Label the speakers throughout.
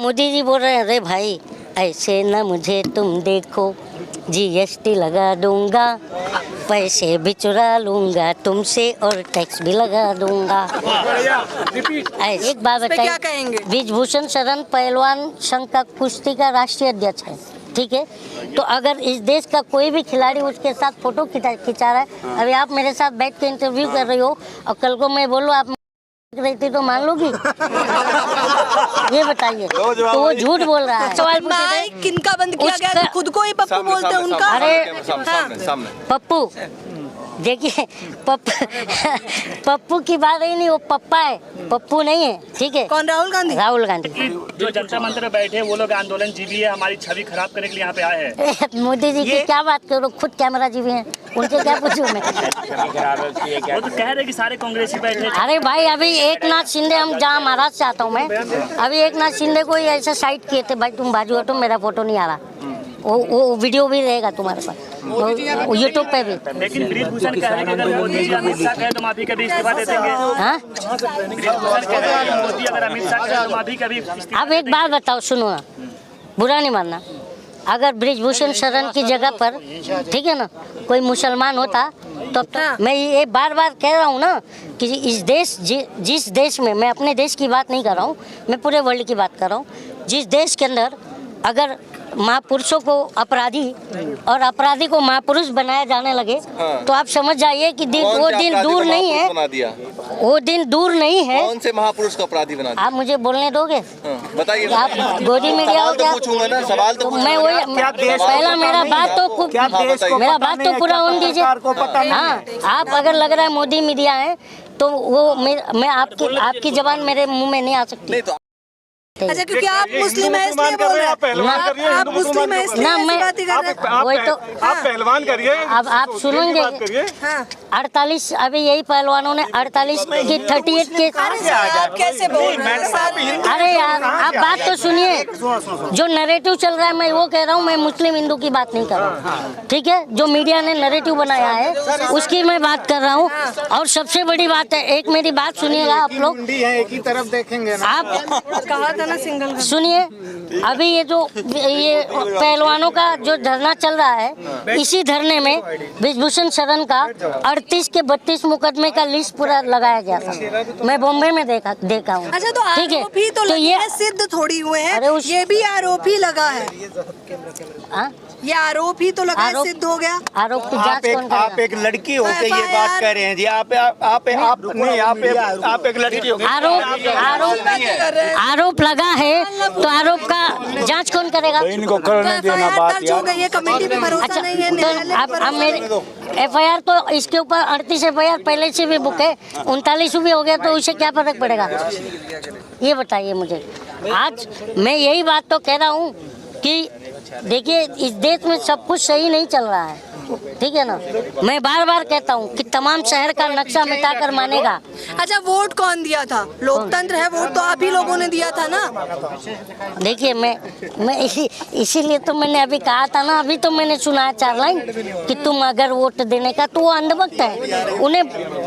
Speaker 1: मोदी जी बोल रहे हैं, अरे भाई ऐसे न मुझे तुम देखो, GST लगा दूंगा, पैसे भी चुरा लूंगा तुमसे और टैक्स भी लगा दूंगा। एक बात बताइए,
Speaker 2: क्या कहेंगे?
Speaker 1: ब्रिजभूषण शरण पहलवान संघ का कुश्ती का राष्ट्रीय अध्यक्ष है, ठीक है। तो अगर इस देश का कोई भी खिलाड़ी उसके साथ फोटो खिंचा रहा है, अभी आप मेरे साथ बैठ के इंटरव्यू कर रही हो और कल को मैं बोलूँ आप रहती तो मान लोगी? ये बताइए, तो वो झूठ बोल रहा है। सवाल
Speaker 2: माइक किनका बंद किया गया? खुद को ही पप्पू बोलते हैं उनका।
Speaker 1: अरे पप्पू, देखिए पप्पू की बात ही नहीं, वो पप्पा है, पप्पू नहीं है, ठीक है।
Speaker 2: कौन? राहुल गांधी।
Speaker 1: राहुल गांधी
Speaker 3: जो जनता मंच में बैठे वो लोग आंदोलन जीवी है, हमारी छवि खराब करने के लिए यहाँ पे आए हैं।
Speaker 1: मोदी जी की क्या बात करो, खुद कैमरा जीवी हैं, उनसे क्या पूछूं मैं?
Speaker 3: वो तो कह रहे कि सारे कांग्रेसी बैठे।
Speaker 1: अरे भाई अभी एक नाथ शिंदे, हम जहाँ महाराष्ट्र से आता हूँ मैं, अभी एक नाथ शिंदे को ऐसा साइड किए थे, भाई तुम बाजू हटो, मेरा फोटो नहीं आ रहा। वो वीडियो भी रहेगा तुम्हारे पास यूट्यूब पे भी।
Speaker 3: लेकिन ब्रिजभूषण कह रहे हैं कि अगर मोदी जी अमित शाह कहे तो माफी का भी इस्तीफा दे देंगे।
Speaker 1: हाँ,
Speaker 3: ब्रिजभूषण कह रहे हैं कि मोदी अगर अमित शाह कहे तो माफी का भी इस्तीफा।
Speaker 1: अब एक बात बताओ, सुनो ना, बुरा नहीं मानना, अगर ब्रिजभूषण शरण की जगह पर, ठीक है ना, कोई मुसलमान होता तो मैं ये बार बार कह रहा हूँ ना कि जिस देश में, मैं अपने देश की बात नहीं कर रहा हूँ, मैं पूरे वर्ल्ड की बात कर रहा हूँ, जिस देश के अंदर अगर महापुरुषों को अपराधी और अपराधी को महापुरुष बनाया जाने लगे, तो आप समझ जाइए कि वो दिन दूर नहीं है, वो दिन दूर नहीं है।
Speaker 4: कौन से महापुरुष को अपराधी बना दिया?
Speaker 1: आप मुझे बोलने दोगे?
Speaker 4: बताइए।
Speaker 1: आप गोदी मीडिया हो क्या?
Speaker 4: पूछूंगा ना, सवाल तो
Speaker 1: मैं वही, पहला मेरा बात तो पूरा होने दीजिए। हाँ, आप अगर लग रहा है मोदी मीडिया है तो वो मैं आपकी जबान मेरे मुंह में नहीं आ सकती।
Speaker 2: अच्छा, क्योंकि आप मुस्लिम हैं इसलिए बोल रहे हैं। आप मुस्लिम हैं इसलिए बात कर रहे हैं।
Speaker 1: वही तो
Speaker 5: आप पहलवान करिए।
Speaker 1: अब आप सुनेंगे, 48 अभी यही पहलवानों ने 48 की 38 के।
Speaker 2: आप कैसे बोल रहे हैं?
Speaker 1: अरे यार आप बात तो सुनिए, जो नैरेटिव चल रहा है मैं वो कह रहा हूँ, मैं मुस्लिम हिंदू की बात नहीं कर रहा हूँ, ठीक है। जो मीडिया ने नैरेटिव बनाया है उसकी मैं बात कर रहा हूँ। और सबसे बड़ी बात है, एक मेरी बात सुनिएगा आप लोग,
Speaker 5: एक ही तरफ देखेंगे ना।
Speaker 2: आप कहा था ना सिंगल।
Speaker 1: सुनिए, अभी ये पहलवानों का जो धरना चल रहा है, इसी धरने में ब्रिजभूषण शरण का 38 के 32 मुकदमे का लिस्ट पूरा लगाया गया था। मैं बॉम्बे में देखा हूँ।
Speaker 2: अच्छा, तो
Speaker 1: ठीक है,
Speaker 2: आरोपी तो ये सिद्ध थोड़ी हुए हैं, ये भी आरोपी लगा है। ये आरोप ही तो लगा है, सिद्ध हो गया।
Speaker 1: आरोप की जांच कौन करेगा?
Speaker 6: आप एक लड़की होकर ये बात कर रहे हैं जी। आप एक लड़की हो,
Speaker 1: आरोप लगा है तो आरोप का जांच कौन करेगा?
Speaker 6: इनको करने देना बात यार।
Speaker 2: ये कमेटी पे भरोसा नहीं है।
Speaker 1: तो अब मेरे FIR तो इसके ऊपर 38 FIR पहले से भी बुक है, 39 भी हो गया, तो उससे क्या फर्क पड़ेगा? ये बताइए मुझे। आज मैं यही बात तो कह रहा हूँ कि देखिए, इस देश में सब कुछ सही नहीं चल रहा है, ठीक है ना। मैं बार बार कहता हूँ कि तमाम शहर का नक्शा मिटाकर मानेगा।
Speaker 2: अच्छा, वोट कौन दिया था? लोकतंत्र है, वोट तो आप ही लोगों ने दिया था ना। देखिए,
Speaker 1: मैं इसीलिए तो मैंने अभी कहा था ना, अभी तो मैंने सुना 4 लाइन कि तुम अगर वोट देने का, तो वो अंधभक्त है।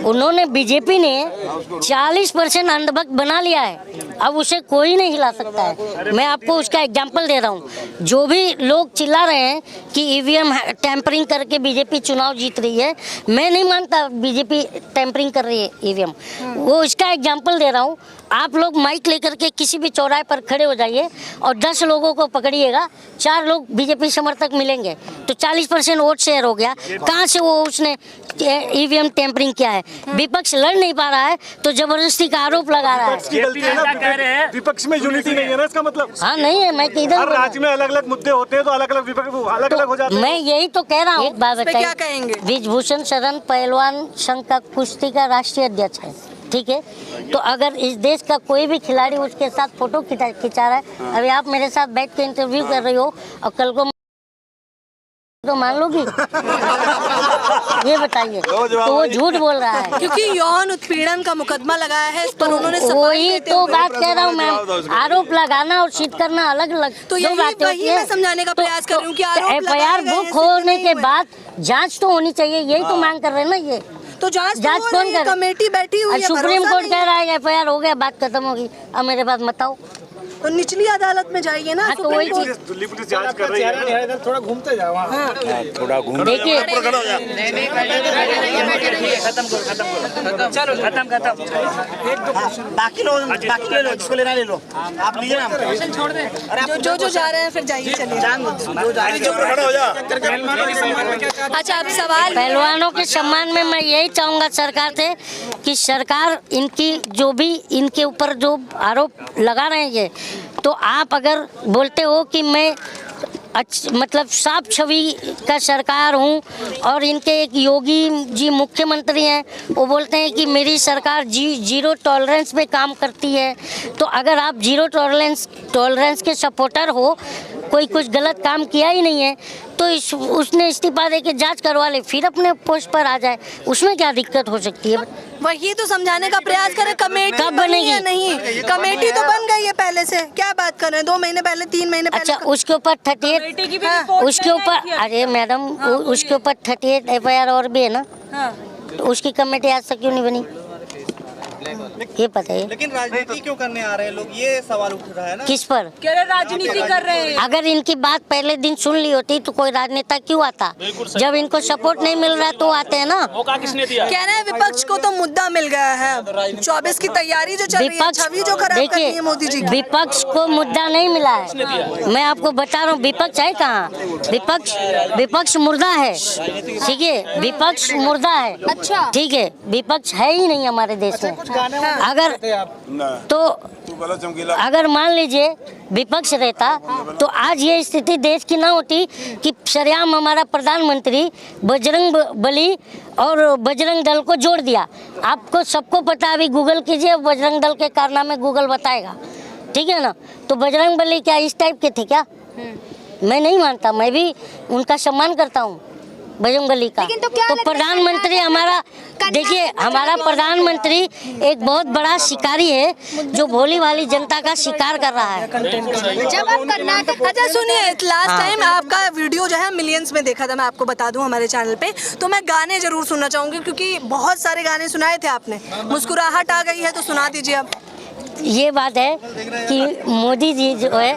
Speaker 1: उन्होंने बीजेपी ने 40% अंधभक्त बना लिया है, अब उसे कोई नहीं हिला सकता है। मैं आपको उसका एग्जाम्पल दे रहा हूँ। जो भी लोग चिल्ला रहे हैं कि EVM टैंपरिंग करके बीजेपी चुनाव जीत रही है, मैं नहीं मानता बीजेपी टैंपरिंग कर रही है EVM। वो इसका एग्जाम्पल दे रहा हूँ। आप लोग माइक लेकर के किसी भी चौराहे पर खड़े हो जाइए और 10 लोगों को पकड़िएगा, 4 लोग बीजेपी समर्थक मिलेंगे, तो 40% वोट शेयर हो गया। कहाँ से वो उसने EVM टैंपरिंग किया है? विपक्ष लड़ नहीं पा रहा है तो जबरदस्ती का आरोप लगा रहा है।
Speaker 5: विपक्ष में यूनिटी नहीं है ना, इसका मतलब?
Speaker 1: हाँ, नहीं है। मैं
Speaker 5: हर राज्य में अलग अलग मुद्दे होते हैं, तो अलग अलग हो जाते हैं।
Speaker 1: मैं यही तो कह रहा हूँ। एक बात बताइए,
Speaker 2: क्या कहेंगे?
Speaker 1: ब्रिजभूषण शरण पहलवान संघ का कुश्ती का राष्ट्रीय अध्यक्ष है, ठीक है। तो अगर इस देश का कोई भी खिलाड़ी उसके साथ फोटो खिंचा रहा है, अभी आप मेरे साथ बैठ के इंटरव्यू कर रही हो और कल को तो मान लोगी? ये बताइए, तो वो झूठ बोल रहा है।
Speaker 2: क्योंकि यौन उत्पीड़न का मुकदमा लगाया है, इस पर उन्होंने
Speaker 1: वही तो बात कह रहा हूँ मैम। आरोप लगाना और सिद्ध करना अलग अलग
Speaker 2: तो
Speaker 1: दो बातें होती है।
Speaker 2: मैं समझाने का प्रयास कर रही हूँ कि
Speaker 1: FIR बुक होने के बाद जांच तो होनी चाहिए, यही तो मांग कर रहे हैं ना। ये
Speaker 2: तो जांच
Speaker 1: कौन कर?
Speaker 2: कमेटी बैठी हुई है,
Speaker 1: सुप्रीम कोर्ट कह रहा है FIR हो गया, बात खत्म होगी। अब मेरे पास बताओ,
Speaker 2: तो निचली अदालत में जाइए ना।
Speaker 1: हाँ, तो वही चीज
Speaker 5: दिल्ली पुलिस जांच कर रही है।
Speaker 6: थोड़ा घूमते जाओ थोड़ा घूम
Speaker 1: देखिए
Speaker 3: खत्म
Speaker 6: बाकी लोग ले लो, जिसको लेना ले लो, आप लीजिए ना।
Speaker 2: जो जा रहे हैं फिर जाइए, चलिए। अच्छा, अब सवाल
Speaker 1: पहलवानों के सम्मान में मैं यही चाहूंगा सरकार से कि सरकार इनकी जो भी इनके ऊपर जो आरोप लगा रहे हैं ये, तो आप अगर बोलते हो कि मैं मतलब साफ छवि का सरकार हूँ और इनके एक योगी जी मुख्यमंत्री हैं, वो बोलते हैं कि मेरी सरकार जीरो टॉलरेंस पे काम करती है, तो अगर आप जीरो टॉलरेंस के सपोर्टर हो, कोई कुछ गलत काम किया ही नहीं है, तो उसने इस्तीफा दे के जाँच करवा ले, फिर अपने पोस्ट पर आ जाए, उसमें क्या दिक्कत हो सकती है?
Speaker 2: वही तो समझाने का प्रयास करें। कमेटी
Speaker 1: कब
Speaker 2: बनी
Speaker 1: बनेगी?
Speaker 2: है? नहीं, कमेटी तो बन गई है पहले से, क्या बात कर रहे हैं? 2 महीने पहले, 3 महीने पहले।
Speaker 1: अच्छा, उसके ऊपर 38 उसके ऊपर, अरे मैडम उसके ऊपर 38 FIR और भी है ना, तो उसकी कमेटी आज तक क्यों नहीं बनी, ये पता है?
Speaker 7: लेकिन राजनीति क्यों करने आ रहे हैं लोग, ये सवाल उठ रहा है ना।
Speaker 1: किस पर?
Speaker 8: कह रहे राजनीति कर रहे हैं।
Speaker 1: अगर इनकी बात पहले दिन सुन ली होती तो कोई राजनेता क्यों आता? जब इनको सपोर्ट नहीं मिल रहा तो आते हैं ना।
Speaker 3: मौका किसने दिया?
Speaker 2: कह रहे हैं विपक्ष को तो मुद्दा मिल गया है, 24 की तैयारी जो चल रही है, छवि जो खराब कर रही है मोदी जी की।
Speaker 1: विपक्ष को मुद्दा नहीं मिला है, मैं आपको बता रहा हूँ। विपक्ष है कहाँ? विपक्ष मुर्दा है, ठीक है, विपक्ष मुर्दा है।
Speaker 2: अच्छा,
Speaker 1: ठीक है, विपक्ष है ही नहीं हमारे देश में। अगर मान लीजिए विपक्ष रहता तो आज ये स्थिति देश की ना होती कि सरेआम हमारा प्रधानमंत्री बजरंग बली और बजरंग दल को जोड़ दिया। आपको सबको पता है, अभी गूगल कीजिए, बजरंग दल के कारनामे गूगल बताएगा, ठीक है ना। तो बजरंग बली क्या इस टाइप के थे क्या? मैं नहीं मानता, मैं भी उनका सम्मान करता हूँ बजरंग बली का। तो प्रधानमंत्री हमारा, देखिए हमारा प्रधानमंत्री एक बहुत बड़ा शिकारी है जो भोली भाली जनता का शिकार कर रहा है।
Speaker 2: जब आप कर्नाटक, अच्छा सुनिए, लास्ट टाइम आपका वीडियो जो है मिलियंस में देखा था, मैं आपको बता दूं हमारे चैनल पे, तो मैं गाने जरूर सुनना चाहूंगी क्योंकि बहुत सारे गाने सुनाए थे आपने। मुस्कुराहट आ गई है तो सुना दीजिए अब।
Speaker 1: ये बात है कि मोदी जी जो है,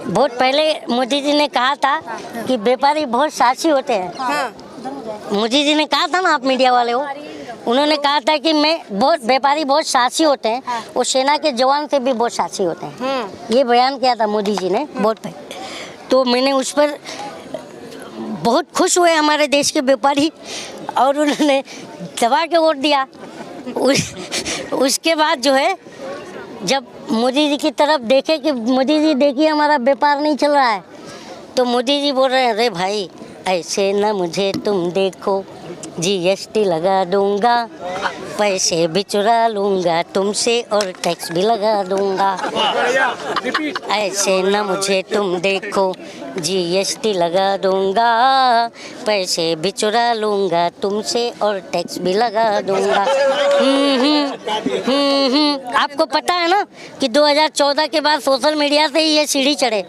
Speaker 1: बहुत पहले मोदी जी ने कहा था कि व्यापारी बहुत साहसी होते हैं।
Speaker 2: हाँ।
Speaker 1: मोदी जी ने कहा था ना, आप मीडिया वाले हो, उन्होंने कहा था कि व्यापारी बहुत साहसी होते हैं, वो सेना के जवान से भी बहुत साहसी होते हैं। ये बयान किया था मोदी जी ने बहुत पहले। तो मैंने उस पर बहुत खुश हुए हमारे देश के व्यापारी और उन्होंने दबा के वोट दिया। उसके बाद जो है, जब मोदी जी की तरफ देखे कि मोदी जी देखिए हमारा व्यापार नहीं चल रहा है, तो मोदी जी बोल रहे हैं, अरे भाई ऐसे न मुझे तुम देखो, GST लगा दूंगा, पैसे भी चुरा लूंगा तुमसे और टैक्स भी लगा दूंगा। ऐसे न मुझे तुम देखो, GST लगा दूंगा, पैसे भी चुरा लूंगा तुमसे और टैक्स भी लगा दूंगा। आपको पता है ना कि 2014 के बाद सोशल मीडिया से ही ये सीढ़ी चढ़े।